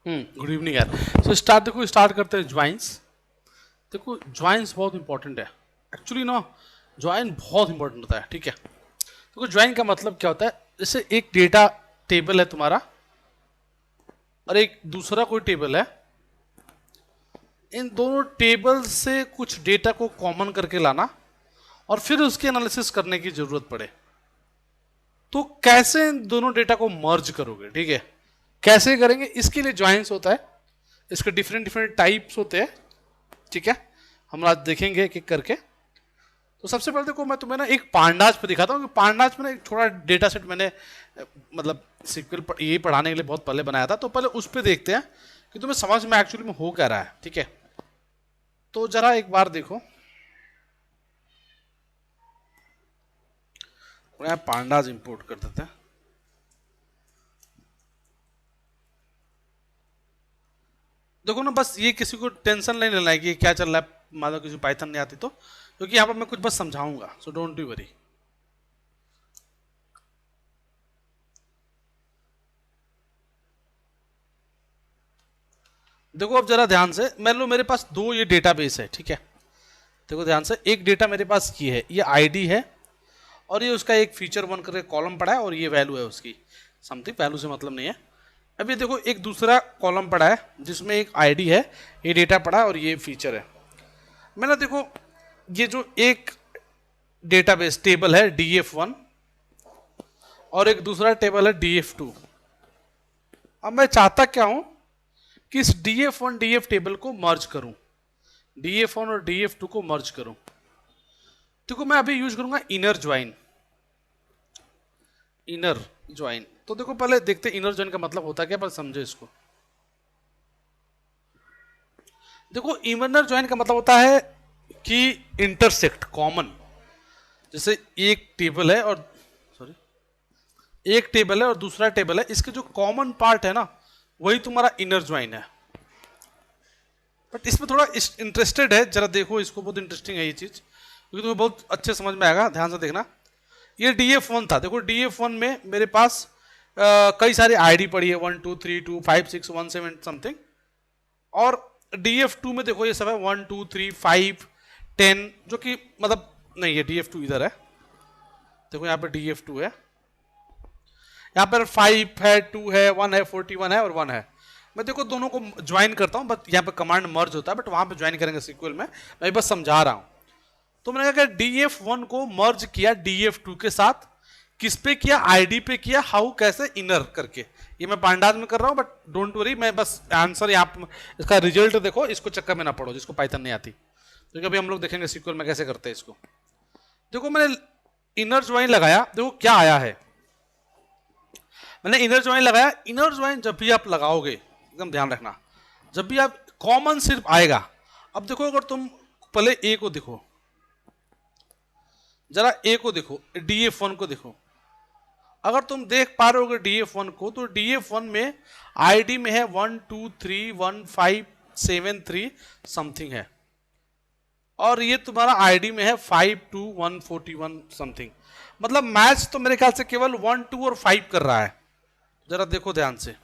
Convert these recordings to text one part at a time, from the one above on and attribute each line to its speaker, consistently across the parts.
Speaker 1: Good evening यार। So start करते हैं ज्वाइंस। देखो ज्वाइंस बहुत इंपॉर्टेंट है एक्चुअली ना। ज्वाइन बहुत इंपॉर्टेंट होता है, ठीक है। देखो ज्वाइन का मतलब क्या होता है, जैसे एक डेटा टेबल है तुम्हारा और एक दूसरा कोई टेबल है, इन दोनों टेबल से कुछ डेटा को कॉमन करके लाना और फिर उसकी एनालिसिस करने की जरूरत पड़े तो कैसे इन दोनों डेटा को मर्ज करोगे, ठीक है। कैसे करेंगे, इसके लिए ज्वाइंस होता है। इसके डिफरेंट डिफरेंट टाइप्स होते हैं, ठीक है। हम आज देखेंगे एक एक करके। तो सबसे पहले देखो, मैं तुम्हें ना एक पांडाज पे दिखाता हूँ कि पांडाज में ना एक थोड़ा डेटा सेट मैंने मतलब सीक्वल ये पढ़ाने के लिए बहुत पहले बनाया था। तो पहले उस पर देखते हैं कि तुम्हें समझ में एक्चुअली में हो क्या रहा है, ठीक है। तो जरा एक बार देखो, पांडाज इंपोर्ट कर देते हैं। देखो ना, बस ये किसी को टेंशन नहीं लेना है कि क्या चल रहा है, मान लो किसी पाइथन नहीं आती तो, क्योंकि यहाँ पर मैं कुछ बस समझाऊंगा, सो डोंट यू वरी। देखो अब जरा ध्यान से, मान लो मेरे पास दो ये डेटाबेस है, ठीक है। देखो ध्यान से, एक डेटा मेरे पास ये है, ये आईडी है और ये उसका एक फीचर वन करके कॉलम पड़ा है और ये वैल्यू है उसकी, समथिंग, वैल्यू से मतलब नहीं है। अब ये देखो एक दूसरा कॉलम पड़ा है जिसमें एक आईडी है, ये डेटा पड़ा है और ये फीचर है। मैंने देखो ये जो एक डेटाबेस टेबल है df1 और एक दूसरा टेबल है df2। अब मैं चाहता क्या हूं कि इस df1 df टेबल को मर्ज करूं, df1 और df2 को मर्ज करूं। देखो मैं अभी यूज करूंगा इनर ज्वाइन। इनर ज्वाइन, तो देखो पहले देखते इनर ज्वाइन का मतलब होता क्या, पर समझो इसको। देखो इनर ज्वाइन का मतलब होता है कि इंटरसेक्ट कॉमन, जैसे एक टेबल है और एक टेबल है और दूसरा टेबल है, इसके जो कॉमन पार्ट है ना वही तुम्हारा इनर ज्वाइन है। बट इसमें थोड़ा इंटरेस्टेड है, जरा देखो इसको, बहुत इंटरेस्टिंग है ये चीज, क्योंकि तुम्हें बहुत अच्छे समझ में आएगा, ध्यान से देखना। ये df1 था, देखो df1 में मेरे पास कई सारी आईडी पड़ी है, 1 2 3 2 5 6 1 7 समथिंग। और df2 में देखो ये सब है 1 2 3 5 10, जो कि मतलब नहीं, ये df2 इधर है, देखो यहाँ पे df2 है, यहाँ पर 5 है 2 है 1 है 41 है और 1 है। मैं देखो दोनों को ज्वाइन करता हूँ, बट यहाँ पे कमांड मर्ज होता है, बट वहां पे ज्वाइन करेंगे सीक्वल में, मैं बस समझा रहा हूँ। तो मैंने कहा df1 को मर्ज किया df2 के साथ, किस पे किया, आईडी पे किया, हाउ कैसे, इनर करके। ये मैं पांडाज में कर रहा हूँ, बट डोंट वरी, मैं बस आंसर यहाँ इसका रिजल्ट देखो, इसको चक्कर में ना पड़ो जिसको पाइथन नहीं आती, क्योंकि अभी हम लोग देखेंगे सीक्वल में कैसे करते हैं इसको। देखो मैंने इनर ज्वाइन लगाया, देखो क्या आया है, मैंने इनर ज्वाइन लगाया। इनर ज्वाइन जब भी आप लगाओगे, एकदम ध्यान रखना, जब भी आप कॉमन सिर्फ आएगा। अब देखो अगर तुम पहले ए को देखो, जरा ए को देखो, df1 को देखो, अगर तुम देख पा रहे हो df1 को, तो df1 में आईडी में है 1 2 3 1 5 7 3 समथिंग है, और ये तुम्हारा आईडी में है 5 2 1 41 समथिंग। मतलब मैच तो मेरे ख्याल से केवल 1 2 और 5 कर रहा है। जरा देखो ध्यान से,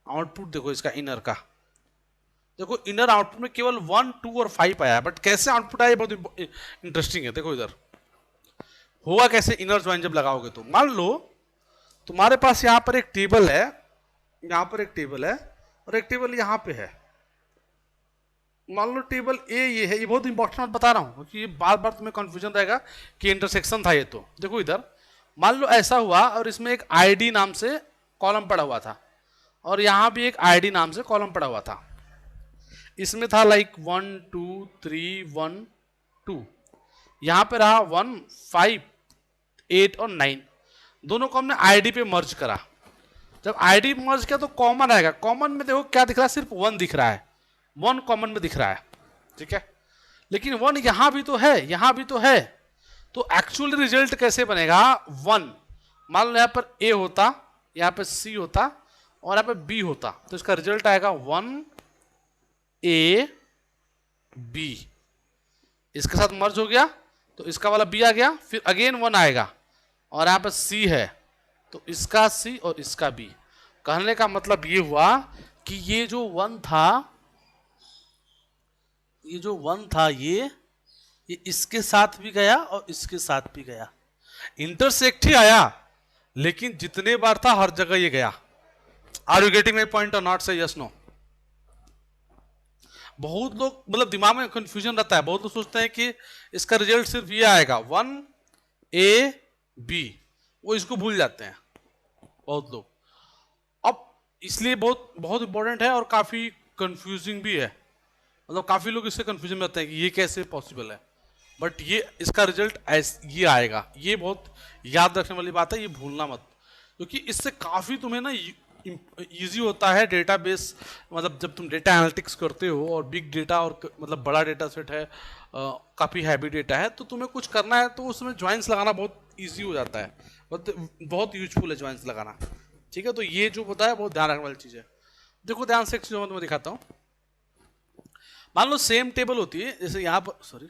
Speaker 1: आउटपुट देखो इसका इनर का, देखो इनर आउटपुट में केवल 1 2 और 5 आया है, बट कैसे आउटपुट आया बहुत इंटरेस्टिंग है। देखो इधर होगा कैसे इनर ज्वाइन जब लगाओगे, तो मान लो तुम्हारे पास यहां पर एक टेबल है, यहां पर एक टेबल है और एक टेबल यहां पे है। मान लो टेबल ए ये है, ये बहुत इंपॉर्टेंट बात बता रहा हूं क्योंकि ये बार बार तुम्हें कंफ्यूजन रहेगा कि इंटरसेक्शन था ये। तो देखो इधर मान लो ऐसा हुआ और इसमें एक आईडी नाम से कॉलम पड़ा हुआ था और यहां भी एक आईडी नाम से कॉलम पड़ा हुआ था। इसमें था लाइक 1 2 3 1 2, यहां पे रहा 1 5 8 और 9, दोनों को हमने आईडी पे मर्ज करा। जब आईडी मर्ज किया तो कॉमन आएगा, कॉमन में देखो क्या दिख रहा है, सिर्फ 1 दिख रहा है, 1 कॉमन में दिख रहा है, ठीक है। लेकिन 1 यहां भी तो है, यहां भी तो है, तो एक्चुअल रिजल्ट कैसे बनेगा, 1 मान लो यहां पर ए होता, यहां पर सी होता और यहां पर बी होता, तो इसका रिजल्ट आएगा 1 ए बी, इसके साथ मर्ज हो गया तो इसका वाला बी आ गया, फिर अगेन 1 आएगा और यहां पर सी है तो इसका सी और इसका बी। कहने का मतलब ये हुआ कि ये जो वन था, ये इसके साथ भी गया और इसके साथ भी गया, इंटरसेक्ट ही आया, लेकिन जितने बार था हर जगह ये गया। Are you getting my point or not? Say yes no. बहुत लोग मतलब दिमाग में कंफ्यूजन रहता है, बहुत लोग सोचते हैं कि इसका रिजल्ट सिर्फ ये आएगा 1 A B, वो इसको भूल जाते हैं बहुत लोग। अब इसलिए बहुत बहुत इंपॉर्टेंट है और काफी कंफ्यूजिंग भी है, मतलब काफी लोग इससे कंफ्यूजन में रहते हैं कि ये कैसे पॉसिबल है, बट ये इसका रिजल्ट ये आएगा। ये बहुत याद रखने वाली बात है, ये भूलना मत, क्योंकि इससे काफी तुम्हें ना इजी होता है डेटाबेस, मतलब जब तुम डेटा एनालिटिक्स करते हो और बिग डेटा और मतलब बड़ा डेटा सेट है, काफ़ी हैवी डेटा है, तो तुम्हें कुछ करना है तो उसमें ज्वाइंस लगाना बहुत इजी हो जाता है, बहुत यूजफुल है ज्वाइंस लगाना। ठीक है, तो ये जो होता है बहुत ध्यान रखने वाली चीज़ है। देखो ध्यान से एक चीज़ मैं तुम्हें दिखाता हूँ। मान लो सेम टेबल होती है, जैसे यहाँ पर सॉरी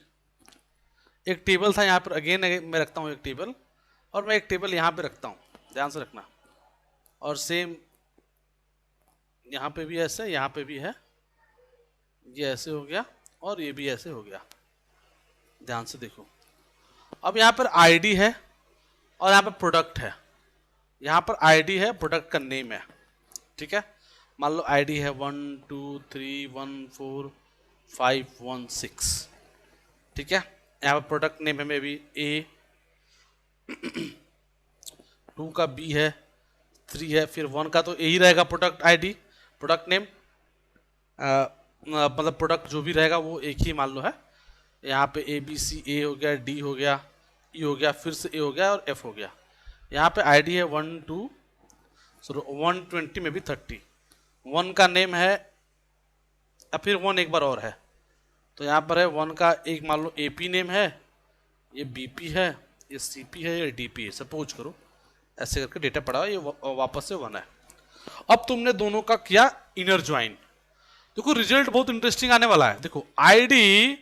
Speaker 1: एक टेबल था यहाँ पर, अगेन मैं रखता हूँ एक टेबल, और मैं एक टेबल यहाँ पे रखता हूँ, ध्यान से रखना, और सेम यहाँ पे भी ऐसे, यहाँ पे भी है, ये ऐसे हो गया और ये भी ऐसे हो गया। ध्यान से देखो, अब यहाँ पर आईडी है और यहाँ पर प्रोडक्ट है, यहाँ पर आईडी है, प्रोडक्ट का नेम है। ठीक है, मान लो आईडी है 123145116। ठीक है, यहाँ पर प्रोडक्ट नेम है मे बी A, 2 का B है, 3 है, फिर 1 का तो A ही रहेगा प्रोडक्ट आईडी, प्रोडक्ट नेम, मतलब प्रोडक्ट जो भी रहेगा वो एक ही मान लो है। यहाँ पे ABC A हो गया, D हो गया, E हो गया, फिर से A हो गया और F हो गया। यहाँ पे आईडी है 120 में भी 30, 1 का नेम है, अब फिर 1 एक बार और है, तो यहाँ पर है 1 का एक मान लो AP नेम है, ये BP है, ये CP है, ये DP है, सपोज करो ऐसे करके डेटा पड़ा है, ये वापस से 1 है। अब तुमने दोनों का किया इनर ज्वाइन, देखो रिजल्ट बहुत इंटरेस्टिंग आने वाला है। देखो आईडी,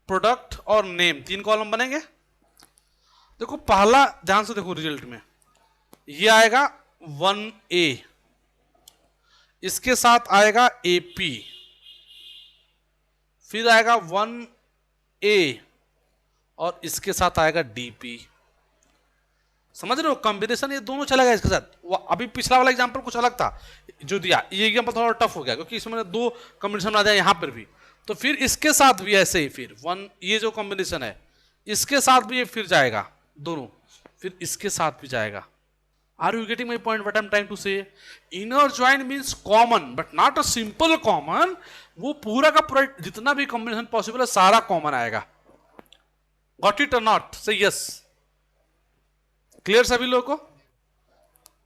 Speaker 1: प्रोडक्ट और नेम, 3 कॉलम बनेंगे। देखो पहला ध्यान से देखो, रिजल्ट में ये आएगा 1A, इसके साथ आएगा AP, फिर आएगा 1A और इसके साथ आएगा DP। समझ रहे हो कॉम्बिनेशन, ये दोनों चला गया इसके साथ। अभी पिछला वाला एग्जांपल कुछ अलग था जो दिया, ये एग्जांपल थोड़ा टफ हो गया क्योंकि इसमें 2 कॉम्बिनेशन आ जाए यहाँ पर भी, तो फिर इसके साथ भी ऐसे ही, फिर 1 ये जो कॉम्बिनेशन है इसके साथ भी ये फिर जाएगा दोनों, फिर इसके साथ भी जाएगा। Are you getting my point what I am trying to say? Inner join means common but not a simple common, वो पूरा का पूरा जितना भी कॉम्बिनेशन पॉसिबल है सारा कॉमन आएगा। गॉट इट और नॉट? से यस, क्लियर सभी लोगों को?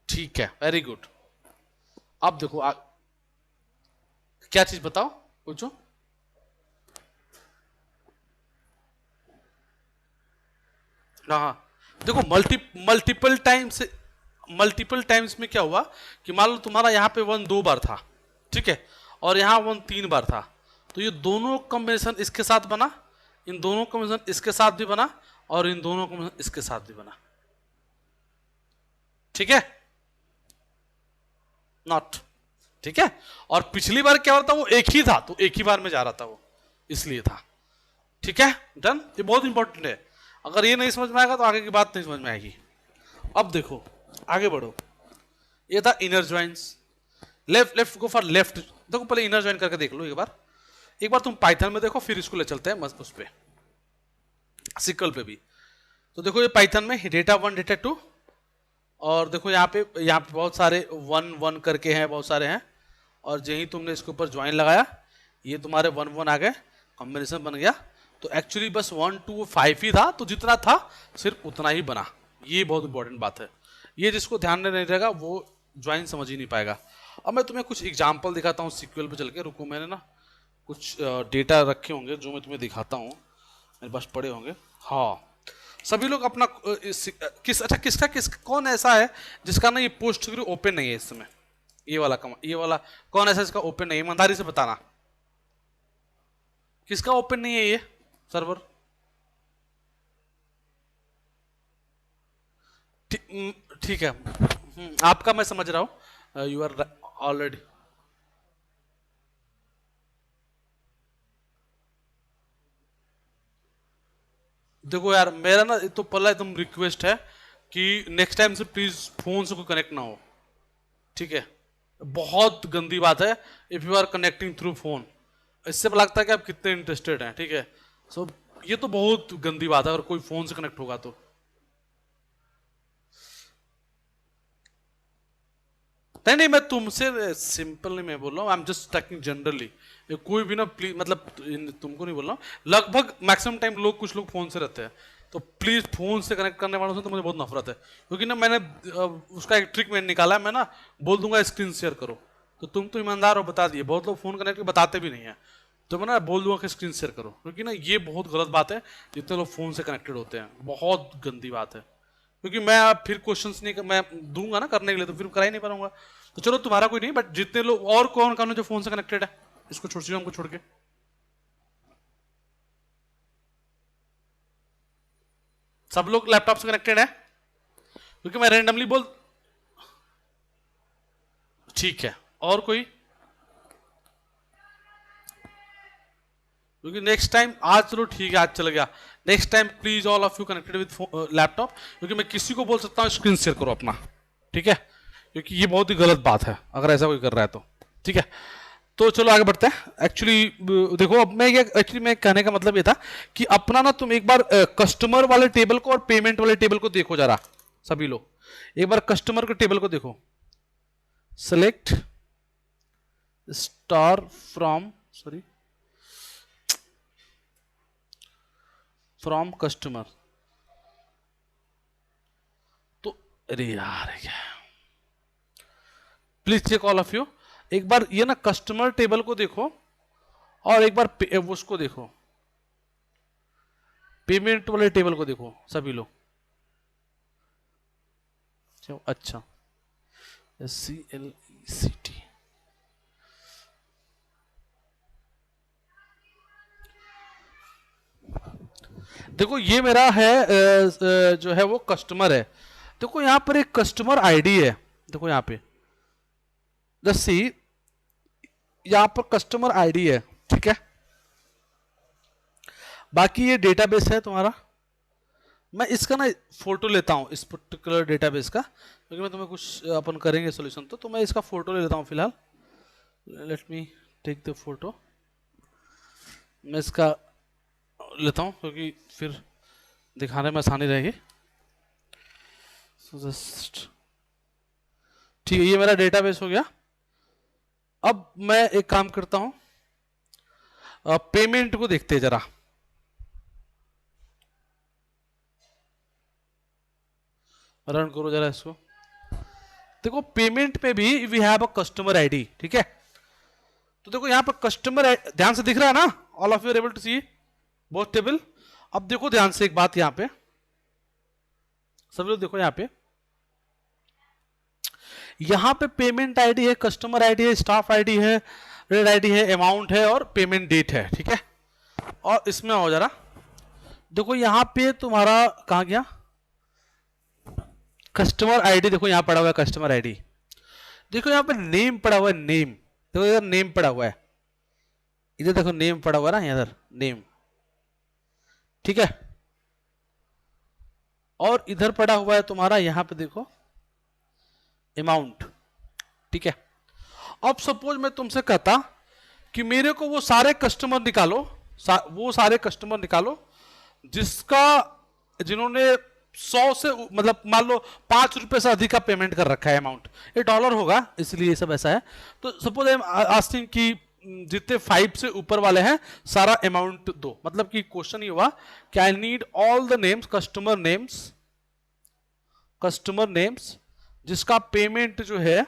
Speaker 1: ठीक है, वेरी गुड। अब देखो क्या चीज बताओ, पूछो। हाँ देखो मल्टीपल टाइम्स में क्या हुआ कि मान लो तुम्हारा यहाँ पे 1 2 बार था, ठीक है, और यहाँ 1 3 बार था, तो ये दोनों कॉम्बिनेशन इसके साथ बना, इन दोनों कॉम्बिनेशन इसके साथ भी बना, और इन दोनों कॉम्बिनेशन इसके साथ भी बना। ठीक है, नॉट? ठीक है, और पिछली बार क्या होता, वो एक ही था तो एक ही बार में जा रहा था वो, इसलिए था। ठीक है, डन। ये बहुत इंपॉर्टेंट है, अगर ये नहीं समझ में आएगा तो आगे की बात नहीं समझ में आएगी। अब देखो आगे बढ़ो, ये था inner joins, left go for left. देखो पहले इनर ज्वाइन करके देख लो एक बार तुम पाइथन में देखो, फिर इसको ले चलते हैं मस्त उस पे सिक्वल पे भी। तो देखो ये पाइथन में डेटा 1 डेटा 2, और देखो यहाँ पे बहुत सारे 1 1 करके हैं, बहुत सारे हैं, और यही तुमने इसके ऊपर ज्वाइन लगाया, ये तुम्हारे 1 1 आ गए, कॉम्बिनेशन बन गया। तो एक्चुअली बस 1 2 5 ही था, तो जितना था सिर्फ उतना ही बना। ये बहुत इंपॉर्टेंट बात है, ये जिसको ध्यान में नहीं रहेगा वो ज्वाइन समझ ही नहीं पाएगा। अब मैं तुम्हें कुछ एग्जाम्पल दिखाता हूँ सिक्वल पे चल के, रुको मैंने ना कुछ डेटा रखे होंगे जो मैं तुम्हें दिखाता हूँ, मेरे पास पड़े होंगे। हाँ, सभी लोग अपना किसका कौन ऐसा है जिसका ना ये पोस्ट ओपन नहीं है इस समय? ये वाला कौन ऐसा जिसका ओपन नहीं है? ईमानदारी से बताना, किसका ओपन नहीं है ये सर्वर? ठीक है, आपका मैं समझ रहा हूँ, यू आर ऑलरेडी देखो यार, मेरा ना तो पहला एकदम रिक्वेस्ट है कि नेक्स्ट टाइम से प्लीज फोन से कोई कनेक्ट ना हो, ठीक है? बहुत गंदी बात है if you are connecting through phone. इससे पता लगता है कि आप कितने इंटरेस्टेड हैं, ठीक है? सो ये तो बहुत गंदी बात है अगर कोई फोन से कनेक्ट होगा तो। नहीं नहीं, मैं तुमसे सिंपल नहीं मैं बोल रहा हूँ, I am just talking generally. कोई भी ना प्लीज, मतलब तुमको नहीं बोल रहा हूँ, लगभग मैक्सिमम टाइम लोग, कुछ लोग फोन से रहते हैं, तो प्लीज फोन से कनेक्ट करने वालों से तो मुझे बहुत नफरत है। क्योंकि ना मैंने उसका एक ट्रिक मैंने निकाला है, मैं ना बोल दूंगा स्क्रीन शेयर करो, तो तुम तो ईमानदार हो, बता दिए। बहुत लोग फोन कनेक्ट के बताते भी नहीं है, तो मैं ना बोल दूंगा कि स्क्रीन शेयर करो, क्योंकि ना ये बहुत गलत बात है। जितने लोग फोन से कनेक्टेड होते हैं, बहुत गंदी बात है। क्योंकि मैं अब फिर क्वेश्चंस नहीं मैं दूंगा ना करने के लिए, तो फिर करा ही नहीं पाऊंगा। तो चलो तुम्हारा कोई नहीं, बट जितने लोग और कौन कौन है जो फोन से कनेक्टेड है, इसको छोड़ हमको छोड़ के। सब लोग लैपटॉप से कनेक्टेड है? क्योंकि मैं रैंडमली बोल, ठीक है। और कोई? क्योंकि नेक्स्ट टाइम, आज चलो ठीक है, आज चल गया, next time please all of you connected with laptop, क्योंकि मैं किसी को बोल सकता हूँ स्क्रीन शेयर करो अपना, ठीक है? क्योंकि ये बहुत ही गलत बात है अगर ऐसा कोई कर रहा है तो, ठीक है? तो चलो आगे बढ़ते हैं। एक्चुअली देखो, अब मैं ये एक्चुअली मैं कहने का मतलब ये था कि अपना ना तुम एक बार कस्टमर वाले टेबल को और पेमेंट वाले टेबल को देखो जरा, सभी लोग एक बार कस्टमर के टेबल को देखो। Select star from, sorry, from customer. तो अरे यार, please check all of you, एक बार ये ना कस्टमर टेबल को देखो और एक बार उसको देखो, पेमेंट वाले टेबल को देखो सभी लोग। अच्छा, CLECT, देखो ये मेरा है जो है वो कस्टमर है। देखो यहां पर एक कस्टमर आईडी है, देखो यहां पे जस्ट सी, यहां पर कस्टमर आईडी है, ठीक है? बाकी ये डेटाबेस है तुम्हारा। मैं इसका ना फोटो लेता हूं, इस पर्टिकुलर डेटाबेस का, क्योंकि मैं तुम्हें कुछ अपन करेंगे सोल्यूशन, तो मैं इसका फोटो ले लेता हूं फिलहाल। Let me take the photo. मैं इसका लेता हूं क्योंकि फिर दिखाने में आसानी रहेगी। जस्ट ठीक है, ये मेरा डेटाबेस हो गया। अब मैं एक काम करता हूं, पेमेंट को देखते हैं जरा। रन करो जरा इसको। देखो पेमेंट में भी we have a customer ID, ठीक है? तो देखो यहां पर कस्टमर, ध्यान से दिख रहा है ना, all of you are able to see both table. अब देखो ध्यान से एक बात, यहां पे सब लोग देखो, यहां पे पेमेंट आईडी है, कस्टमर आईडी है, स्टाफ आईडी है, रेड आईडी है, अमाउंट है और पेमेंट डेट है, ठीक है? और इसमें आओ जरा, देखो यहां पे तुम्हारा कहां गया कस्टमर आईडी, देखो यहां पड़ा हुआ है कस्टमर आईडी। देखो यहां पे नेम पड़ा हुआ है, नेम देखो, इधर नेम पड़ा हुआ है, इधर देखो नेम पड़ा हुआ है ना, इधर नेम, ठीक है? और इधर पड़ा हुआ है तुम्हारा, यहां पे देखो अमाउंट, ठीक है? अब सपोज मैं तुमसे कहता कि मेरे को वो सारे कस्टमर निकालो, वो सारे कस्टमर निकालो जिसका, जिन्होंने 100 से, मतलब मान लो 5 रुपए से अधिक का पेमेंट कर रखा है, अमाउंट ये डॉलर होगा इसलिए ये सब ऐसा है। तो सपोज आई एम आस्किंग कि जितने 5 से ऊपर वाले हैं सारा अमाउंट दो, मतलब कि क्वेश्चन ये हुआ कि I need all the names, customer names जिसका पेमेंट जो है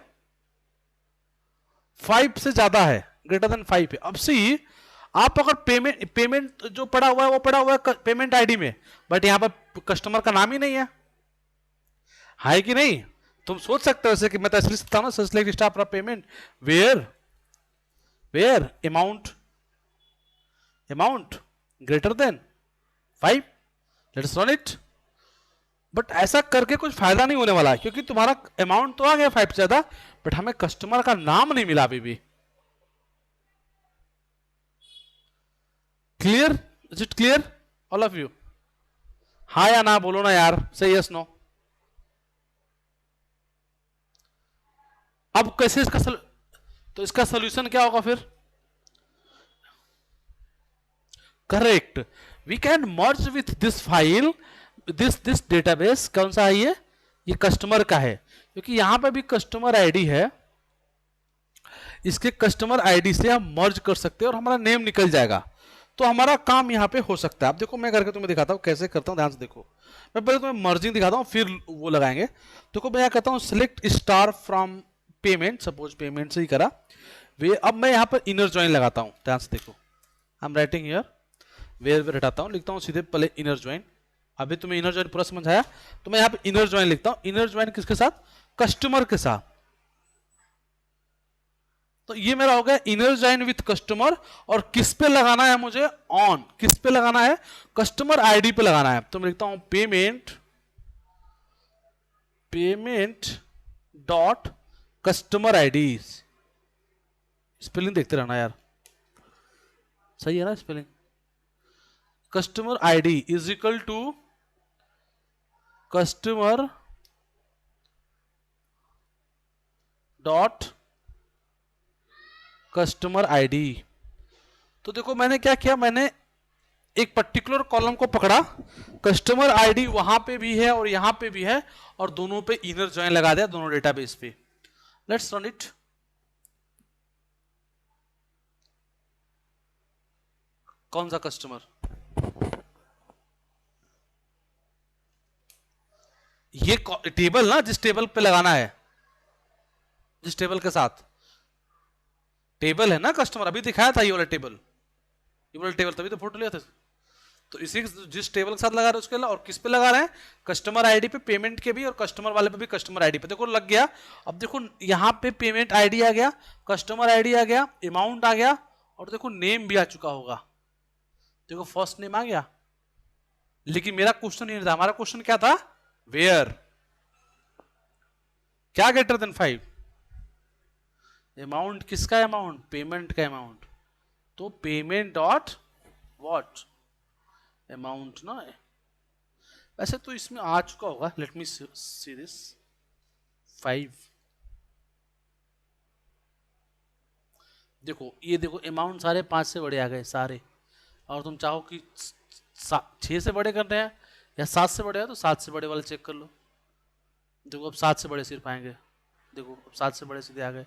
Speaker 1: 5 से ज्यादा है, ग्रेटर देन 5 है। अब सी, आप अगर पेमेंट जो पड़ा हुआ है वो पड़ा हुआ है पेमेंट आईडी में, बट यहां पर कस्टमर का नाम ही नहीं है कि नहीं? तुम सोच सकते हो ऐसे कि मैं तो ऐसे लिखता हूं ना, select staff of payment where amount greater than 5, let's run it. But ऐसा करके कुछ फायदा नहीं होने वाला है, क्योंकि तुम्हारा अमाउंट तो आ गया 5 से ज्यादा, बट हमें कस्टमर का नाम नहीं मिला अभी भी। Clear? Is it clear all of you? हाँ या ना बोलो ना यार, से यस नो। अब कैसे इसका तो इसका सोल्यूशन क्या होगा फिर? Correct, we can merge with this file, this database. कौन सा है ये कस्टमर का है, क्योंकि यहां पे भी कस्टमर आईडी है, इसके कस्टमर आईडी से हम मर्ज कर सकते हैं और हमारा नेम निकल जाएगा, तो हमारा काम यहाँ पे हो सकता है। अब देखो मैं करके तुम्हें दिखाता हूँ कैसे करता हूँ, ध्यान से देखो। मैं पहले तुम्हें मर्जिंग दिखाता हूँ फिर वो लगाएंगे। देखो मैं यहाँ कहता हूँ select star from payment, suppose payment से ही करा वे। अब मैं यहाँ पर इनर ज्वाइन लगाता हूँ, ध्यान से देखो। I am writing here, where हटाता हूँ, लिखता हूँ सीधे पहले इनर ज्वाइन। अभी तुम्हें इनर ज्वाइन पूरा समझ आया, तो मैं यहाँ पे इनर ज्वाइन लिखता हूँ। इनर ज्वाइन किसके साथ? कस्टमर के साथ। तो ये मेरा हो गया इनर ज्वाइन विथ कस्टमर। और किस पे लगाना है मुझे? ऑन। किस पे लगाना है? कस्टमर आईडी पे लगाना है। तो मैं लिखता हूं payment dot customer ID. Spelling देखते रहना यार, सही है ना spelling? Customer ID is equal to customer dot customer ID. तो देखो मैंने क्या किया, मैंने एक पर्टिकुलर कॉलम को पकड़ा, कस्टमर आईडी वहां पे भी है और यहां पे भी है, और दोनों पे इनर ज्वाइन लगा दिया, दोनों डेटाबेस पे। Let's run it. कौन सा कस्टमर? ये टेबल ना, जिस टेबल पे लगाना है, जिस टेबल के साथ टेबल है ना कस्टमर, अभी दिखाया था ये वाला टेबल, ये वाला टेबल, तभी तो फोटो लिया था। तो इसी जिस टेबल के साथ लगा रहे हैं उसके, और किस पे लगा रहे हैं? कस्टमर आईडी पे, पेमेंट के भी और कस्टमर वाले पे भी कस्टमर आईडी पे। देखो लग गया। अब देखो यहाँ पे पेमेंट आईडी आ गया, कस्टमर आईडी आ गया, अमाउंट आ गया, और देखो नेम भी आ चुका होगा। देखो फर्स्ट नेम आ गया। लेकिन मेरा क्वेश्चन नहीं था, हमारा क्वेश्चन क्या था? वेयर क्या ग्रेटर देन 5? अमाउंट किसका अमाउंट? पेमेंट का अमाउंट। तो पेमेंट डॉट व्हाट? अमाउंट ना। वैसे तो इसमें आ चुका होगा, लेट मी सी दिस 5। देखो ये देखो अमाउंट सारे 5 से बड़े आ गए सारे, और तुम चाहो कि 6 से बड़े करने हैं या 7 से बड़े हैं, तो 7 से बड़े वाले चेक कर लो। देखो अब 7 से बड़े सिर्फ आएंगे, देखो अब 7 से बड़े सीधे आ गए।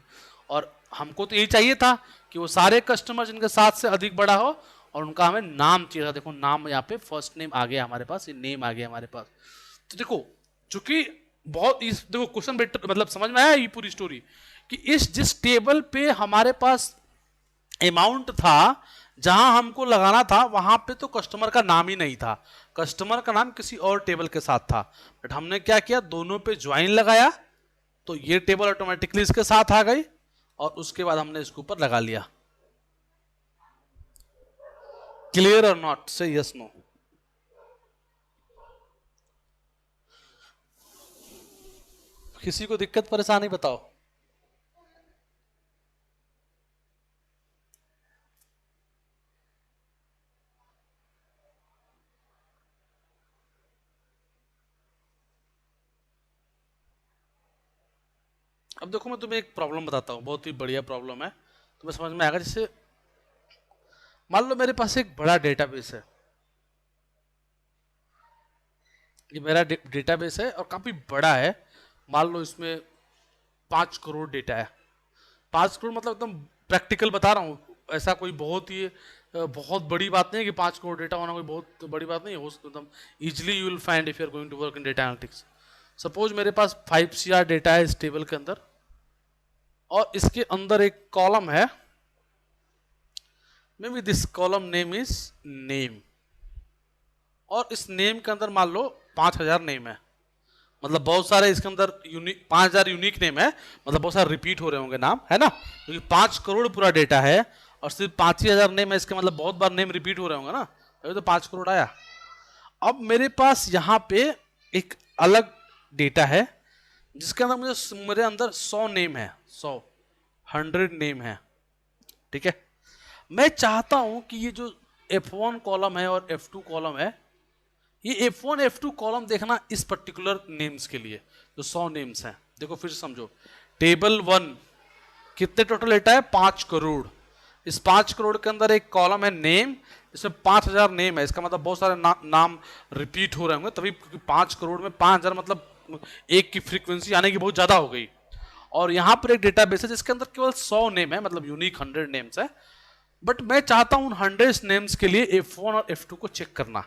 Speaker 1: और हमको तो यही चाहिए था कि वो सारे कस्टमर जिनके 7 से अधिक बड़ा हो, और उनका हमें नाम चाहिए था। देखो नाम यहाँ पे फर्स्ट नेम आ गया हमारे पास, ये नेम आ गया हमारे पास। तो देखो चूंकि बहुत इस देखो क्वेश्चन बेटर, मतलब समझ में आया ये पूरी स्टोरी, कि इस जिस टेबल पे हमारे पास अमाउंट था, जहां हमको लगाना था वहां पे तो कस्टमर का नाम ही नहीं था, कस्टमर का नाम किसी और टेबल के साथ था। बट हमने क्या किया, दोनों पे ज्वाइन लगाया, तो ये टेबल ऑटोमेटिकली इसके साथ आ गई, और उसके बाद हमने इसके ऊपर लगा लिया। क्लियर और नॉट? Say yes no. किसी को दिक्कत परेशानी बताओ। अब देखो मैं तुम्हें एक प्रॉब्लम बताता हूँ, बहुत ही बढ़िया प्रॉब्लम है, तुम्हें समझ में आएगा। जैसे मान लो मेरे पास एक बड़ा डेटाबेस है, ये मेरा डेटाबेस है और काफी बड़ा है। मान लो इसमें 5 करोड़ डेटा है। 5 करोड़ मतलब एकदम प्रैक्टिकल बता रहा हूँ, ऐसा कोई बहुत ही बहुत बड़ी बात नहीं है कि 5 करोड़ डेटा होना कोई बहुत बड़ी बात नहीं है। एकदम easily you will find if you are going to work in data analytics. Suppose मेरे पास 5 CR डेटा है इस टेबल के अंदर, और इसके अंदर एक कॉलम है, may be this column name is name, और इस नेम के अंदर मान लो 5000 नेम है, मतलब बहुत सारे इसके अंदर यूनिक 5000 यूनिक नेम है, मतलब बहुत सारे रिपीट हो रहे होंगे नाम, है ना? क्योंकि 5 करोड़ पूरा डेटा है और सिर्फ 5000 नेम है, इसके मतलब बहुत बार नेम रिपीट हो रहे होंगे ना, तभी तो 5 करोड़ आया। अब मेरे पास यहाँ पे एक अलग डेटा है जिसके अंदर मेरे अंदर 100 नेम है, 100 नेम है, ठीक है? मैं चाहता हूं कि ये जो F1 कॉलम है और F2 कॉलम है, ये F1 F2 कॉलम देखना इस पर्टिकुलर नेम्स के लिए, जो 100 नेम्स हैं। देखो फिर से समझो, टेबल 1 कितने टोटल डेटा है, 5 करोड़। इस 5 करोड़ के अंदर एक कॉलम है नेम, इसमें 5000 नेम है। इसका मतलब बहुत सारे नाम रिपीट हो रहे होंगे तभी, क्योंकि 5 करोड़ में 5000 मतलब एक की फ्रीक्वेंसी आने की बहुत ज्यादा हो गई। और यहां पर एक डेटाबेस है जिसके अंदर केवल 100 नेम है, मतलब यूनिक 100 नेम्स है। बट मैं चाहता हूं उन 100 नेम्स के लिए F1 और F2 को चेक करना।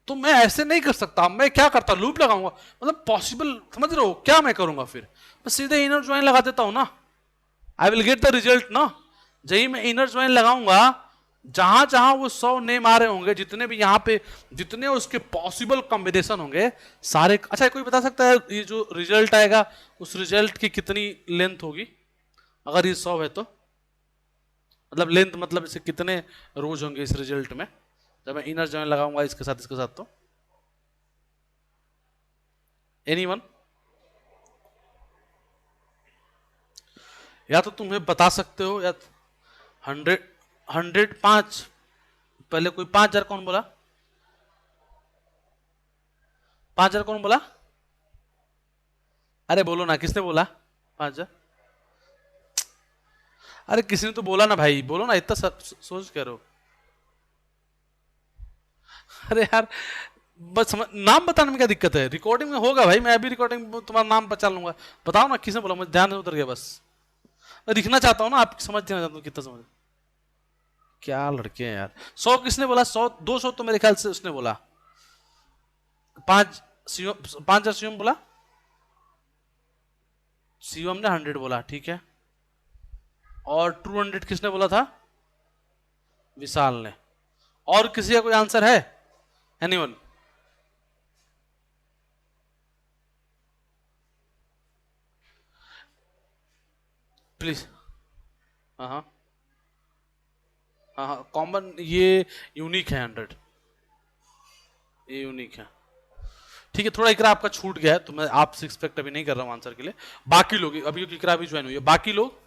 Speaker 1: तो मैं ऐसे नहीं कर सकता, मैं क्या करता, लूप लगाऊंगा, मतलब पॉसिबल, समझ रहे हो क्या मैं करूंगा फिर, मैं सीधे इनर ज्वाइन लगा देता हूं ना, I will get the result ना। जही मैं इनर ज्वाइन लगाऊंगा, जहां जहां वो 100 नेम आ रहे होंगे, जितने भी यहाँ पे जितने उसके पॉसिबल कॉम्बिनेशन होंगे सारे। अच्छा कोई बता सकता है ये जो रिजल्ट आएगा उस रिजल्ट की कितनी लेंथ होगी, अगर ये 100 है तो, मतलब लेंथ मतलब इसे कितने रोज होंगे इस रिजल्ट में, जब मैं इनर ज्वाइन लगाऊंगा इसके साथ तो, एनीवन? या तो तुम्हें बता सकते हो, या 105, पहले कोई 5000 कौन बोला, 5000 कौन बोला, अरे बोलो ना, किसने बोला 5000? अरे किसी ने तो बोला ना भाई, बोलो ना, इतना सोच कह रहे हो। अरे यार बस नाम बताने में क्या दिक्कत है, रिकॉर्डिंग में होगा भाई, मैं अभी रिकॉर्डिंग में तुम्हारा नाम पहचान लूंगा। बताओ ना किसने बोला, मुझे ध्यान से उतर गया बस। मैं दिखना चाहता हूँ ना, आप समझना चाहता हूँ कितना समझ। क्या लड़के हैं यार, 100 किसने बोला, 100 200 तो मेरे ख्याल से उसने बोला। 5000 शिवम बोला, शिवम ने 100 बोला, ठीक है। और ट्रू 100 किसने बोला था, विशाल ने। और किसी का कोई आंसर है, एनीवन? प्लीज। हाँ हाँ हाँ हाँ, कॉमन ये यूनिक है 100, ये यूनिक है। ठीक है, थोड़ा इकरा आपका छूट गया है तो मैं आपसे एक्सपेक्ट अभी नहीं कर रहा हूँ आंसर के लिए। बाकी लोग अभी, क्योंकि इकरा अभी ज्वाइन हुई है, बाकी लोग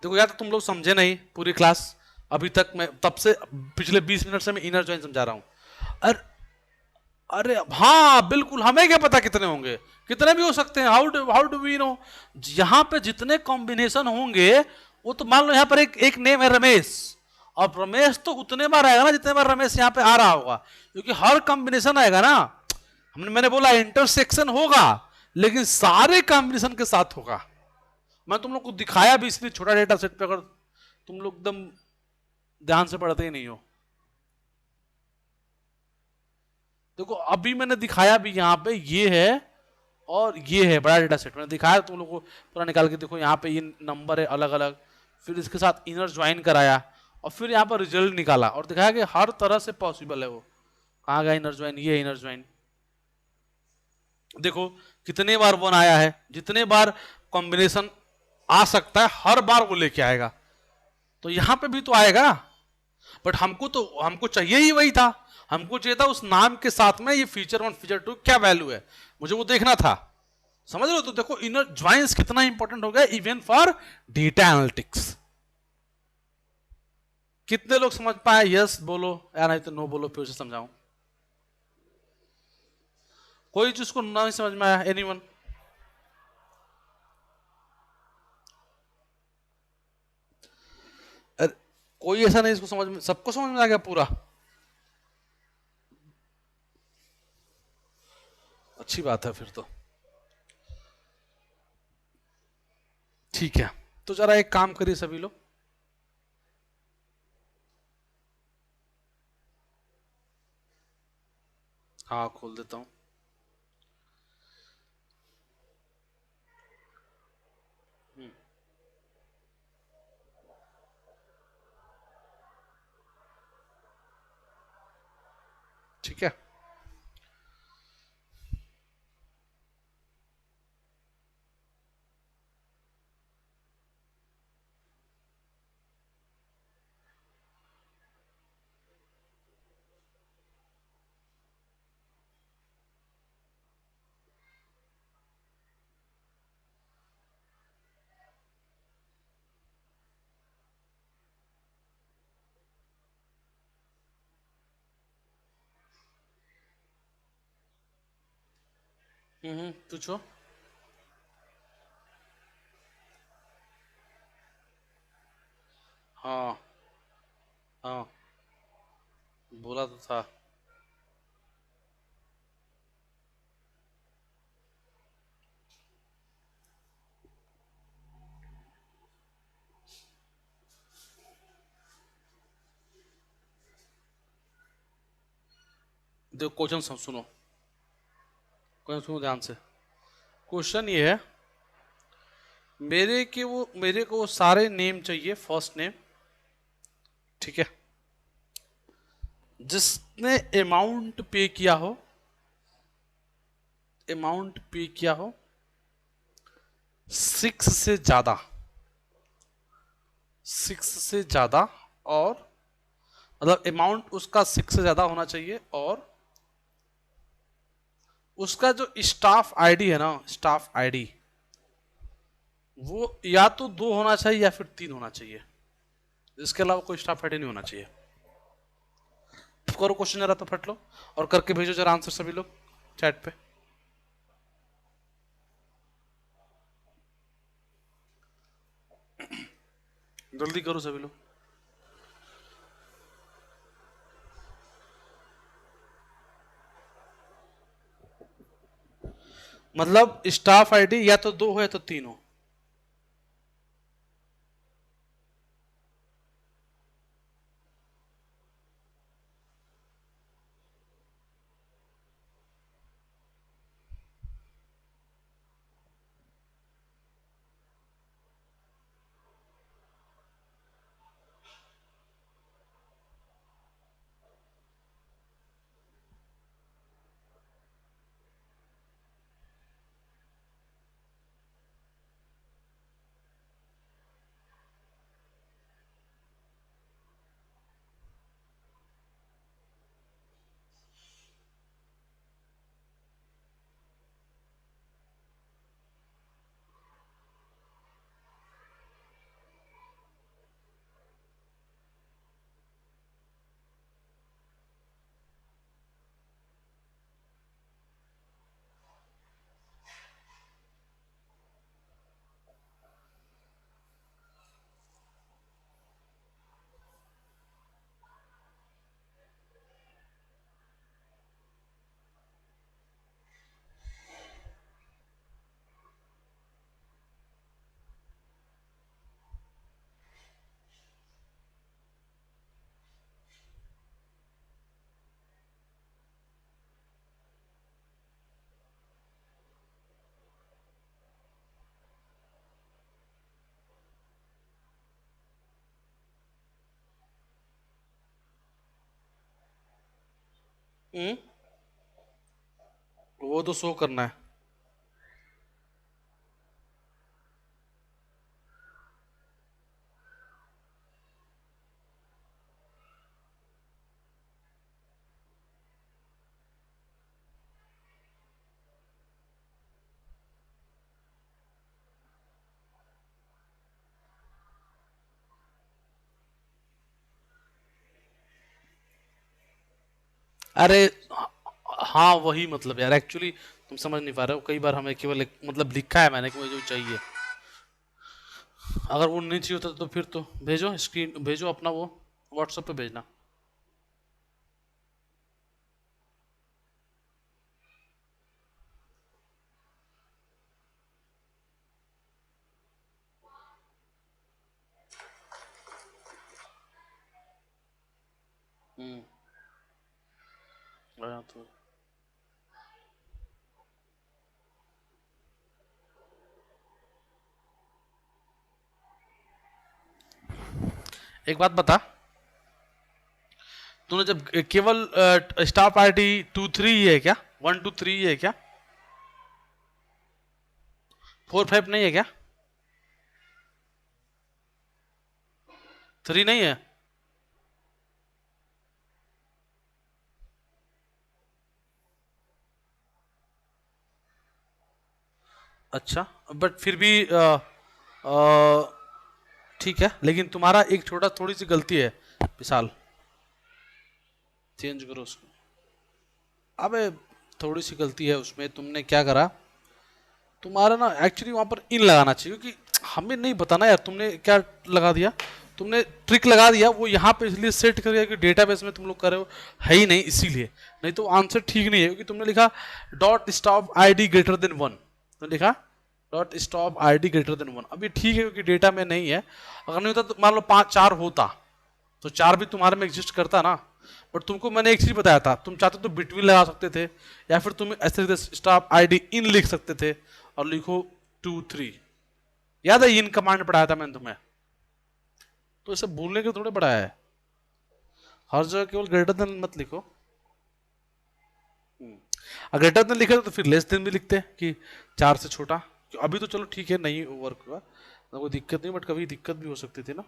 Speaker 1: देखो, या तो तुम लोग समझे नहीं पूरी क्लास अभी तक, मैं तब से पिछले 20 मिनट से मैं इनर ज्वाइन समझा रहा हूँ। अरे अरे हाँ बिल्कुल, हमें क्या पता कितने होंगे, कितने भी हो सकते हैं, हाउ डू वी नो। यहाँ पे जितने कॉम्बिनेशन होंगे, वो तो मान लो यहाँ पर एक नेम है रमेश, और रमेश तो उतने बार आएगा ना जितने बार रमेश यहाँ पे आ रहा होगा, क्योंकि हर कॉम्बिनेशन आएगा ना। मैंने बोला इंटरसेक्शन होगा, लेकिन सारे कॉम्बिनेशन के साथ होगा। मैं तुम लोग को दिखाया भी इसलिए छोटा डेटा सेट पे, अगर तुम लोग एकदम ध्यान से पढ़ते ही नहीं हो। देखो अभी मैंने दिखाया भी, यहाँ पे ये है और ये है बड़ा डेटा सेट, मैंने दिखाया तुम लोग को पूरा निकाल के। देखो यहाँ पे ये नंबर है अलग अलग, फिर इसके साथ इनर ज्वाइन कराया, और फिर यहाँ पर रिजल्ट निकाला और दिखाया कि हर तरह से पॉसिबल है वो। कहाँ गया इनर ज्वाइन, ये इनर ज्वाइन। देखो कितने बार वन आया है, जितने बार कॉम्बिनेशन आ सकता है हर बार वो लेके आएगा, तो यहां पे भी तो आएगा। बट हमको चाहिए ही वही था, हमको चाहिए था उस नाम के साथ में ये फीचर 1 फीचर 2 क्या वैल्यू है, मुझे वो देखना था। समझ रहे हो? तो देखो इनर ज्वाइंस कितना इंपॉर्टेंट हो गया इवन फॉर डेटा एनालिटिक्स। कितने लोग समझ पाए, यस बोलो, या नहीं तो नो बोलो, फिर से समझाऊं। कोई चीज को नहीं समझ में आया, एनीवन? कोई ऐसा नहीं इसको समझ में, सबको समझ में आ गया पूरा? अच्छी बात है फिर तो। ठीक है, तो जरा एक काम करिए सभी लोग, हाँ खोल देता हूँ। ठीक है, पूछो। हाँ हाँ, बोला तो था। देखो क्वेश्चन सब सुनो, क्वेश्चन सुनो ध्यान से। क्वेश्चन ये है, मेरे को वो सारे नेम चाहिए फर्स्ट नेम, ठीक है, जिसने अमाउंट पे किया हो, अमाउंट पे किया हो 6 से ज्यादा, 6 से ज्यादा, और मतलब अमाउंट उसका 6 से ज्यादा होना चाहिए, और उसका जो स्टाफ आईडी है ना, स्टाफ आईडी, वो या तो 2 होना चाहिए या फिर 3 होना चाहिए, इसके अलावा कोई स्टाफ आईडी नहीं होना चाहिए। करो क्वेश्चन जरा तो फट लो, और करके भेजो जरा आंसर सभी लोग चैट पे। जल्दी करो सभी लोग। मतलब स्टाफ आईडी या तो 2 हो या तो 3 हो। हम्म, वो तो शो करना है। अरे हाँ वही मतलब यार, एक्चुअली तुम समझ नहीं पा रहे हो, कई बार हमें केवल एक मतलब लिखा है मैंने कि मुझे जो चाहिए, अगर वो नहीं चाहिए होता तो फिर तो भेजो, स्क्रीन भेजो अपना, वो व्हाट्सएप पे भेजना। हम्म, आया तो। एक बात बता, तूने जब केवल स्टाफ आईडी 2 3 ही है क्या, 1 2 3 ही है क्या, 4 5 नहीं है क्या, 3 नहीं है? अच्छा, बट फिर भी ठीक है, लेकिन तुम्हारा एक छोटा थोड़ी सी गलती है विशाल, चेंज करो उसको। अबे थोड़ी सी गलती है उसमें, तुमने क्या करा, तुम्हारा ना एक्चुअली वहां पर इन लगाना चाहिए, क्योंकि हमें नहीं बताना यार, तुमने क्या लगा दिया, तुमने ट्रिक लगा दिया, वो यहाँ पे इसलिए सेट कर दिया कि डेटाबेस में तुम लोग कर रहे हो, है ही नहीं इसीलिए, नहीं तो आंसर ठीक नहीं है, क्योंकि तुमने लिखा dot stop ID greater than 1, तुमने लिखा dot stop ID greater than 1, अभी ठीक है क्योंकि डेटा में नहीं है, अगर नहीं होता तो मान लो 5 4 होता तो 4 भी तुम्हारे में एग्जिस्ट करता ना, बट तुमको मैंने एक चीज बताया था, तुम चाहते तो बिटवीन लगा सकते थे, या फिर तुम ऐसे स्टॉप आईडी इन लिख सकते थे और लिखो 2 3, याद है इन कमांड पढ़ाया था मैंने तुम्हें, तो इसे भूलने के थोड़े पढ़ाया है, हर जगह केवल ग्रेटर देन मत लिखो, अगर ग्रेटर देन लिखे तो फिर लेस देन भी लिखते कि 4 से छोटा, अभी तो चलो ठीक है नहीं वर्क हुआ ना, कोई दिक्कत नहीं, बट कभी दिक्कत भी हो सकती थी ना।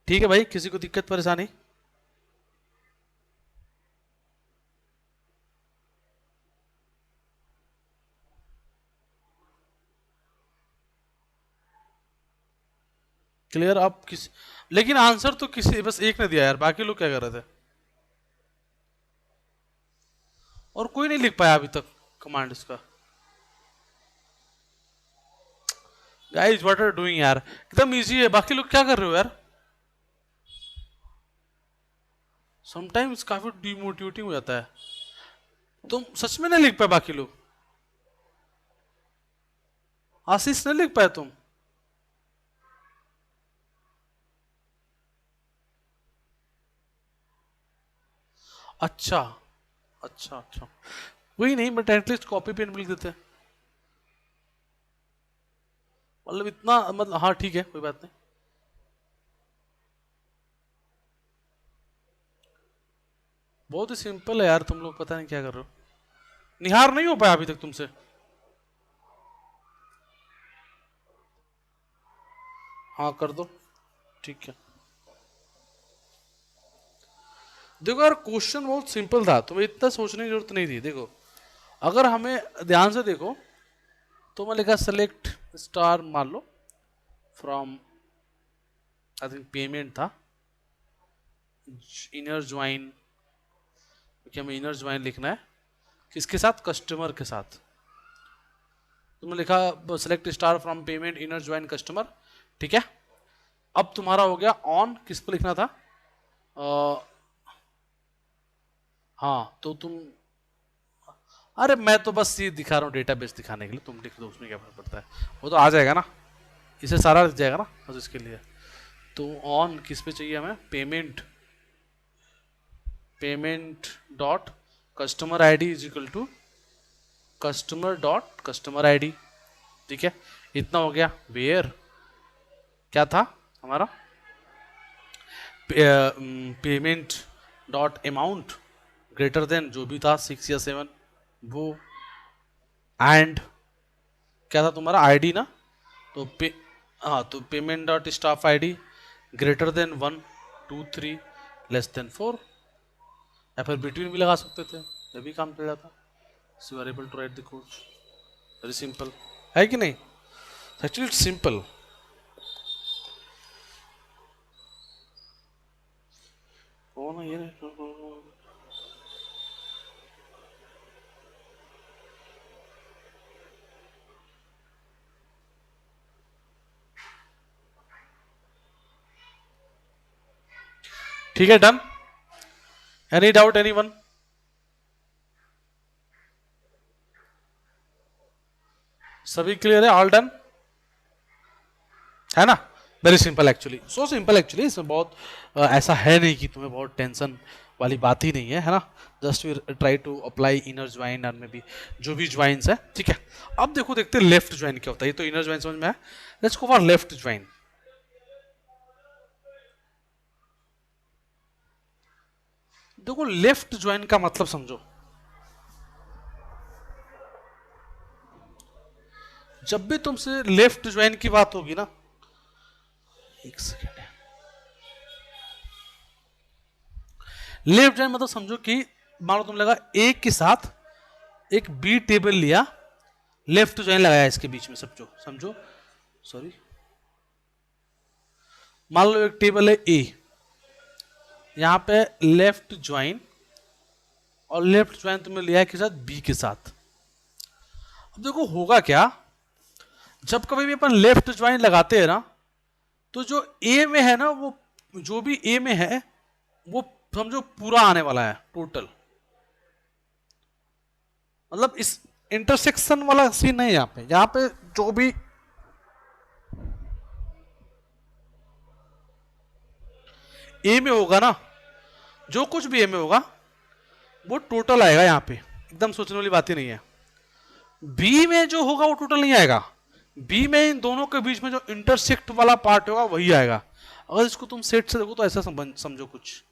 Speaker 1: ठीक है भाई, किसी को दिक्कत परेशानी? क्लियर? आप किस, लेकिन आंसर तो किसी बस एक ने दिया यार, बाकी लोग क्या कर रहे थे, और कोई नहीं लिख पाया अभी तक कमांड इसका। गाइस व्हाट आर डूइंग यार, एकदम इजी है, बाकी लोग क्या कर रहे हो यार, समटाइम्स काफी डिमोटिवेटिंग हो जाता है, तुम सच में नहीं लिख पाए, बाकी लोग, आशीष नहीं लिख पाए तुम? अच्छा अच्छा अच्छा, वही नहीं, बट एटलीस्ट कॉपी पेन लिख देते, मतलब इतना, मतलब हाँ ठीक है कोई बात नहीं, बहुत ही सिंपल है यार, तुम लोग पता नहीं क्या कर रहे हो, निहार नहीं हो पाया अभी तक तुमसे? हाँ कर दो, ठीक है। देखो यार क्वेश्चन बहुत सिंपल था, तुम्हें इतना सोचने की जरूरत नहीं थी, देखो अगर हमें ध्यान से देखो, तो मैं लिखा सेलेक्ट स्टार मान लो फ्रॉम, आई थिंक पेमेंट था, इनर ज्वाइन, क्योंकि हमें इनर ज्वाइन लिखना है किसके साथ, कस्टमर के साथ, तुमने लिखा select star from payment inner join customer, ठीक है। अब तुम्हारा हो गया ऑन, किस पर लिखना था, हाँ तो तुम, अरे मैं तो बस ये दिखा रहा हूँ डेटाबेस दिखाने के लिए, तुम लिख दो उसमें क्या फर्क पड़ता है, वो तो आ जाएगा ना, इसे सारा लिख जाएगा ना बस इसके लिए, तो ऑन किस पे चाहिए हमें, payment, payment dot customer ID is equal to customer dot customer ID, ठीक है, इतना हो गया। वेयर क्या था हमारा, payment dot amount greater than जो भी था 6 या 7, वो, एंड क्या था तुम्हारा आईडी ना, तो पे, हाँ तो payment dot staff ID greater than 1 2 3 less than 4, या फिर बिटवीन भी लगा सकते थे, ये भी काम चल जाता, so you are able to write the code, very simple, है कि नहीं, एक्चुअली इट्स सिंपल। ओ ना ये, ठीक है done, any doubt any one, सभी क्लियर है, ऑल डन है ना, very simple actually, so simple actually, इसमें बहुत ऐसा है नहीं कि तुम्हें बहुत टेंशन वाली बात ही नहीं है ना। Just we try to apply inner join और में भी जो भी ज्वाइंस है, ठीक है। अब देखो देखते हैं लेफ्ट ज्वाइन क्या होता है। ये तो इनर ज्वाइन समझ में आया, let's go for left join. देखो लेफ्ट ज्वाइन का मतलब समझो, जब भी तुमसे लेफ्ट ज्वाइन की बात होगी ना, एक सेकेंड, लेफ्ट ज्वाइन मतलब समझो कि मान लो तुम लगा ए के साथ एक बी टेबल लिया, लेफ्ट ज्वाइन लगाया इसके बीच में, समझो समझो, सॉरी, मान लो एक टेबल है ए, यहां पे लेफ्ट ज्वाइन, और लेफ्ट ज्वाइन तुमने लिया है के साथ बी के साथ। अब देखो होगा क्या, जब कभी भी अपन लेफ्ट ज्वाइन लगाते हैं ना, तो जो ए में है ना, वो जो भी ए में है वो समझो पूरा आने वाला है टोटल, मतलब इस इंटरसेक्शन वाला सीन नहीं है यहाँ पे। यहाँ पे जो भी ए में होगा ना, जो कुछ भी ए में होगा वो टोटल आएगा यहाँ पे, एकदम सोचने वाली बात ही नहीं है। बी में जो होगा वो टोटल नहीं आएगा, बी में इन दोनों के बीच में जो इंटरसेक्ट वाला पार्ट होगा वही आएगा। अगर इसको तुम सेट से देखो तो ऐसा समझो कुछ,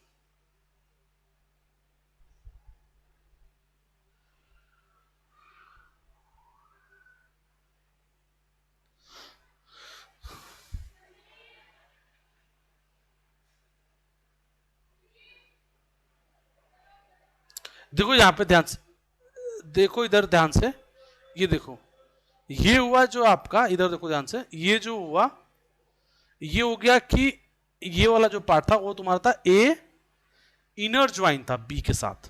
Speaker 1: देखो यहां पे ध्यान से देखो, इधर ध्यान से, ये देखो, ये हुआ जो आपका, इधर देखो ध्यान से, ये जो हुआ ये हो गया कि ये वाला जो पार्ट था वो तुम्हारा था ए इनर ज्वाइन था बी के साथ,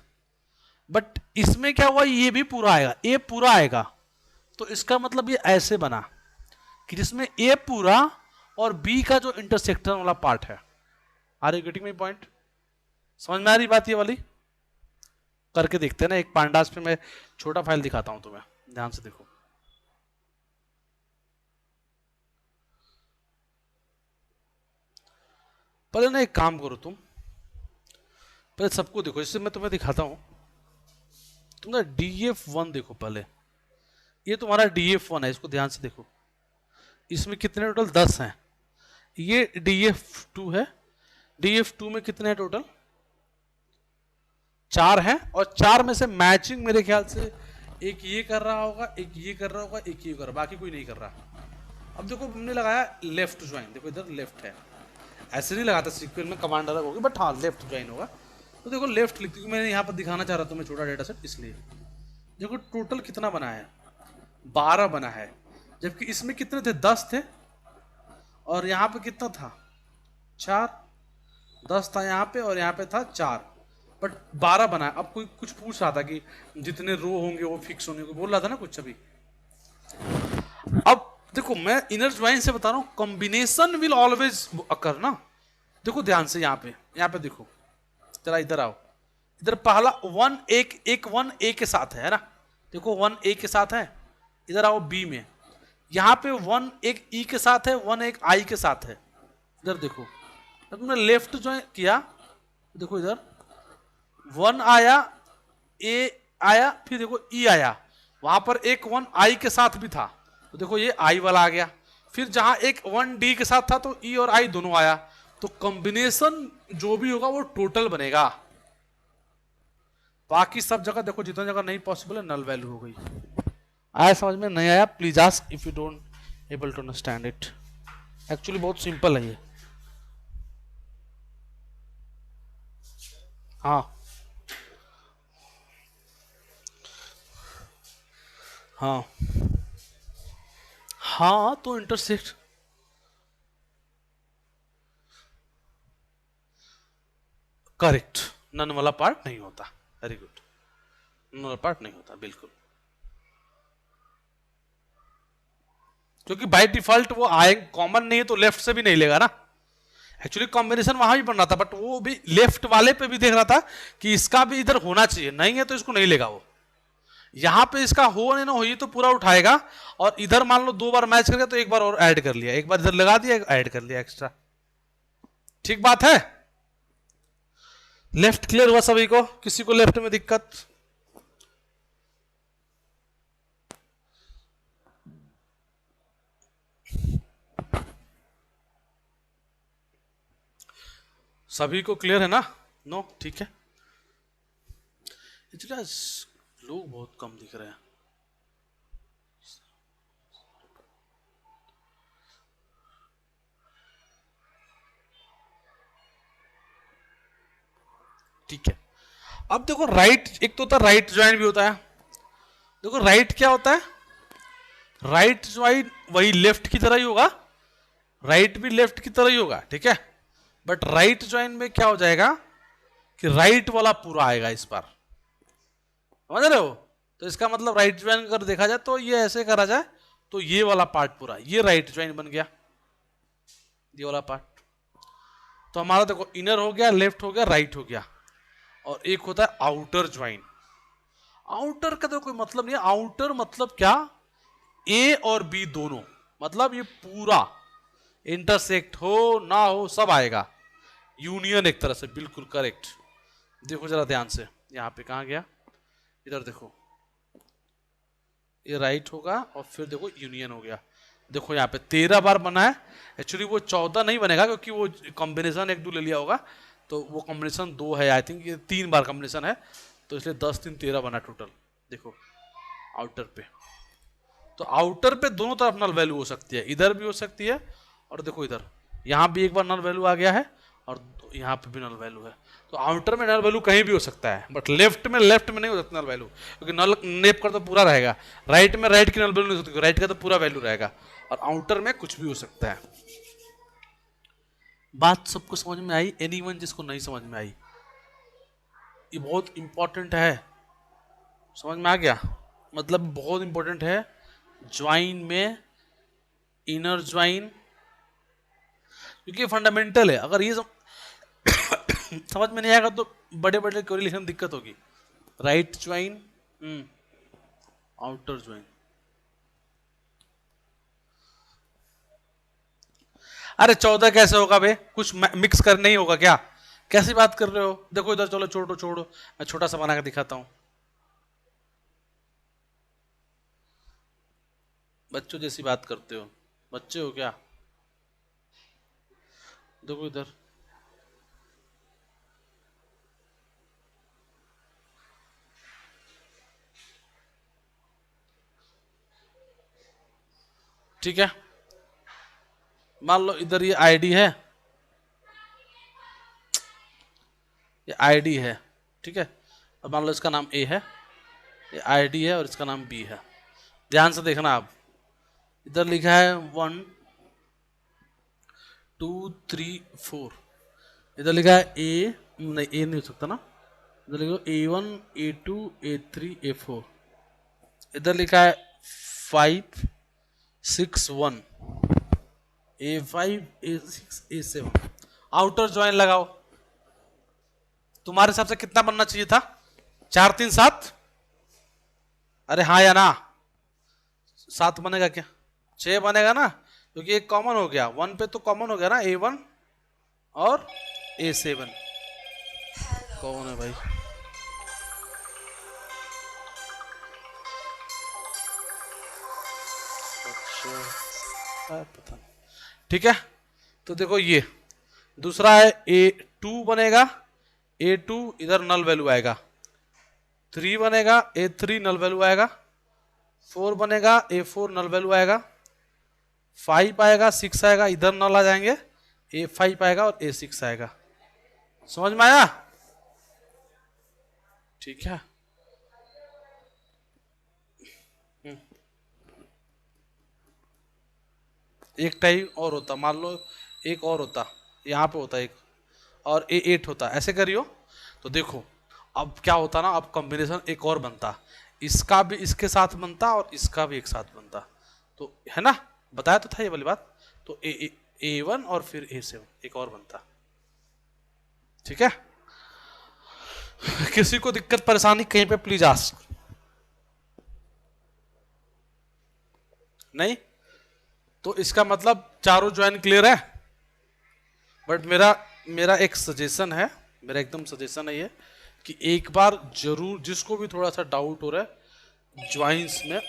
Speaker 1: बट इसमें क्या हुआ, ये भी पूरा आएगा, ए पूरा आएगा। तो इसका मतलब ये ऐसे बना कि जिसमें ए पूरा और बी का जो इंटरसेक्टर वाला पार्ट है। Are you getting my point? समझ में आ रही बात ये वाली? करके देखते हैं ना, एक पांडास पे मैं छोटा फाइल दिखाता हूं तुम्हें, ध्यान से देखो। पहले ना एक काम करो तुम, पहले सबको देखो, इससे मैं तुम्हें दिखाता हूं। तुम ना DF1 देखो पहले, ये तुम्हारा DF1 है, इसको ध्यान से देखो। इसमें कितने टोटल 10 हैं। ये DF2 है, DF2 में कितने हैं टोटल? 4 हैं, और 4 में से मैचिंग मेरे ख्याल से एक ये कर रहा होगा, एक ये कर रहा होगा, एक ये कर रहा, बाकी कोई नहीं कर रहा। अब देखो हमने लगाया लेफ्ट ज्वाइन, देखो इधर लेफ्ट है, ऐसे नहीं लगाता सीक्वेंस में, कमांड अलग होगी, बट हाँ लेफ्ट ज्वाइन होगा। तो देखो लेफ्ट लिख, क्योंकि मैंने यहाँ पर दिखाना चाह रहा था मैं छोटा डेटा सेट, इसलिए देखो टोटल कितना बना है, 12 बना है, जबकि इसमें कितने थे, 10 थे, और यहाँ पे कितना था, 4, 10 था यहाँ पे, और यहाँ पे था 4, बट 12 बना है। अब कोई कुछ पूछ रहा था कि जितने रो होंगे वो फिक्स होने को बोल रहा था ना कुछ अभी। अब देखो मैं इनर ज्वाइन से बता रहा हूँ, कॉम्बिनेशन विल ऑलवेज अकर ना। देखो ध्यान से यहाँ पे देखो, जरा इधर आओ, इधर पहला 1 एक 1 ए के साथ है ना, देखो 1 ए के साथ है। इधर आओ बी में, यहाँ पे 1 एक ई के साथ है, 1 एक आई के साथ है। इधर देखो, जब तुमने लेफ्ट ज्वाइन किया, देखो इधर 1 आया, ए आया, फिर देखो ई आया, वहां पर एक 1 आई के साथ भी था, तो देखो ये आई वाला आ गया। फिर जहां एक 1 डी के साथ था तो ई और आई दोनों आया, तो कॉम्बिनेशन जो भी होगा वो टोटल बनेगा। बाकी सब जगह देखो, जितना जगह नहीं पॉसिबल है नल वैल्यू हो गई। आया समझ में? नहीं आया please ask if you don't able to understand it. Actually बहुत सिंपल है ये। हाँ हाँ हाँ, तो इंटरसेक्ट, करेक्ट, नन वाला पार्ट नहीं होता। वेरी गुड, नन वाला पार्ट नहीं होता बिल्कुल, क्योंकि बाय डिफॉल्ट वो आए कॉमन नहीं है तो लेफ्ट से भी नहीं लेगा ना। एक्चुअली कॉम्बिनेशन वहां भी बन रहा था, बट वो भी लेफ्ट वाले पे भी देख रहा था कि इसका भी इधर होना चाहिए, नहीं है तो इसको नहीं लेगा वो। यहां पे इसका हो नहीं ना हो, ये तो पूरा उठाएगा, और इधर मान लो 2 बार मैच कर गया तो एक बार और ऐड कर लिया, एक बार इधर लगा दिया, ऐड कर लिया एक्स्ट्रा। ठीक बात है? लेफ्ट क्लियर हुआ सभी को? किसी को लेफ्ट में दिक्कत? सभी को क्लियर है ना? नो? ठीक है। इतना लोग बहुत कम दिख रहे हैं। ठीक है, अब देखो राइट, एक तो होता है राइट ज्वाइन भी होता है। देखो राइट क्या होता है? राइट ज्वाइन वही लेफ्ट की तरह ही होगा, राइट भी लेफ्ट की तरह ही होगा, ठीक है। बट राइट ज्वाइन में क्या हो जाएगा कि राइट वाला पूरा आएगा इस बार, समझ रहे हो? तो इसका मतलब राइट ज्वाइन अगर देखा जाए तो ये ऐसे करा जाए तो ये वाला पार्ट पूरा, ये राइट ज्वाइन बन गया, ये वाला पार्ट। तो हमारा देखो इनर हो गया, लेफ्ट हो गया, राइट हो गया, और एक होता है आउटर ज्वाइन। आउटर का तो कोई मतलब नहीं है, आउटर मतलब क्या, ए और बी दोनों, मतलब ये पूरा इंटरसेक्ट हो ना हो सब आएगा, यूनियन एक तरह से, बिल्कुल करेक्ट। देखो जरा ध्यान से, यहाँ पे कहाँ गया, इधर देखो, ये राइट होगा और फिर देखो यूनियन हो गया। देखो यहाँ पे 13 बार बना है, एक्चुअली वो 14 नहीं बनेगा क्योंकि वो कॉम्बिनेशन 1 2 ले लिया होगा, तो वो कॉम्बिनेशन 2 है आई थिंक, ये 3 बार कॉम्बिनेशन है, तो इसलिए 10 3 13 बना टोटल। देखो आउटर पे, तो आउटर पे दोनों तरफ नल वैल्यू हो सकती है, इधर भी हो सकती है, और देखो इधर, यहाँ भी एक बार नल वैल्यू आ गया है, और यहाँ पे भी नल वैल्यू है। तो आउटर में नल वैल्यू कहीं भी हो सकता है, बट लेफ्ट में नहीं हो सकता नल वैल्यू, क्योंकि नल नेप कर तो पूरा रहेगा, राइट में राइट की नल वैल्यू नहीं हो सकती, राइट का तो पूरा वैल्यू रहेगा, और आउटर में कुछ भी हो सकता है। बात सबको समझ में आई? एनीवन जिसको नहीं समझ में आई, ये बहुत इंपॉर्टेंट है, समझ में आ गया? मतलब बहुत इंपॉर्टेंट है ज्वाइन में, इनर ज्वाइन, क्योंकि फंडामेंटल है, अगर ये समझ में नहीं आएगा तो बड़े बड़े कोरिलेशन दिक्कत होगी। राइट ज्वाइन, आउटर ज्वाइन, अरे 14 कैसे होगा बे, कुछ मिक्स कर नहीं होगा क्या? कैसी बात कर रहे हो? देखो इधर, चलो छोड़ो छोड़ो, मैं छोटा सा बना के दिखाता हूं, बच्चों जैसी बात करते हो, बच्चे हो क्या? देखो इधर, ठीक है, मान लो इधर ये आईडी है, ये आईडी है, ठीक है, अब मान लो इसका नाम ए है, ये आईडी है, और इसका नाम बी है। ध्यान से देखना आप, इधर लिखा है 1 2 3 4, इधर लिखा है ए, नहीं ए नहीं हो सकता ना, इधर लिखा A1 A2 A3 A4, इधर लिखा है 5 6 1, A5 A6 A7। Outer join लगाओ, तुम्हारे हिसाब से कितना बनना चाहिए था? 4 3 7, अरे हाँ या ना? 7 बनेगा क्या? 6 बनेगा ना, क्योंकि एक कॉमन हो गया, 1 पे तो कॉमन हो गया ना, A1 और A7 कौन है भाई? अच्छा पता नहीं, ठीक है। तो देखो ये दूसरा है A2 बनेगा, A2 इधर नल वैल्यू आएगा, 3 बनेगा A3 नल वैल्यू आएगा, 4 बनेगा A4 नल वैल्यू आएगा, 5 आएगा, 6 आएगा, इधर नल आ जाएंगे, A5 आएगा और A6 आएगा। समझ में आया? ठीक है, एक टाइप और होता, मान लो एक और होता, यहाँ पे होता एक, और A8 होता, ऐसे करियो तो देखो अब क्या होता ना, अब कॉम्बिनेशन एक और बनता, इसका भी इसके साथ बनता और इसका भी एक साथ बनता, तो है ना, बताया तो था ये वाली बात। तो A1 और फिर A7 एक और बनता, ठीक है। किसी को दिक्कत परेशानी कहीं पे प्लीज आस्क। नहीं, तो इसका मतलब चारों ज्वाइन क्लियर है। बट मेरा मेरा एक सजेशन है, मेरा एकदम सजेशन है ये कि एक बार जरूर, जिसको भी थोड़ा सा डाउट हो रहा है ज्वाइंस में,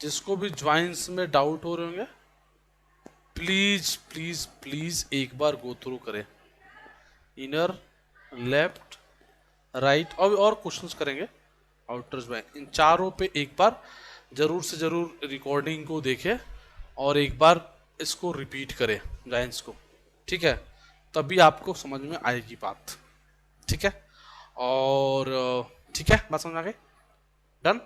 Speaker 1: जिसको भी ज्वाइंस में डाउट हो रहे होंगे, प्लीज प्लीज प्लीज एक बार गो थ्रू करें, इनर, लेफ्ट, राइट, और क्वेश्चंस करेंगे आउटर ज्वाइन, इन चारों पे एक बार जरूर से जरूर रिकॉर्डिंग को देखें और एक बार इसको रिपीट करें ज्वाइंस को, ठीक है, तभी आपको समझ में आएगी बात, ठीक है। और ठीक है, बात समझ में आ गई, डन।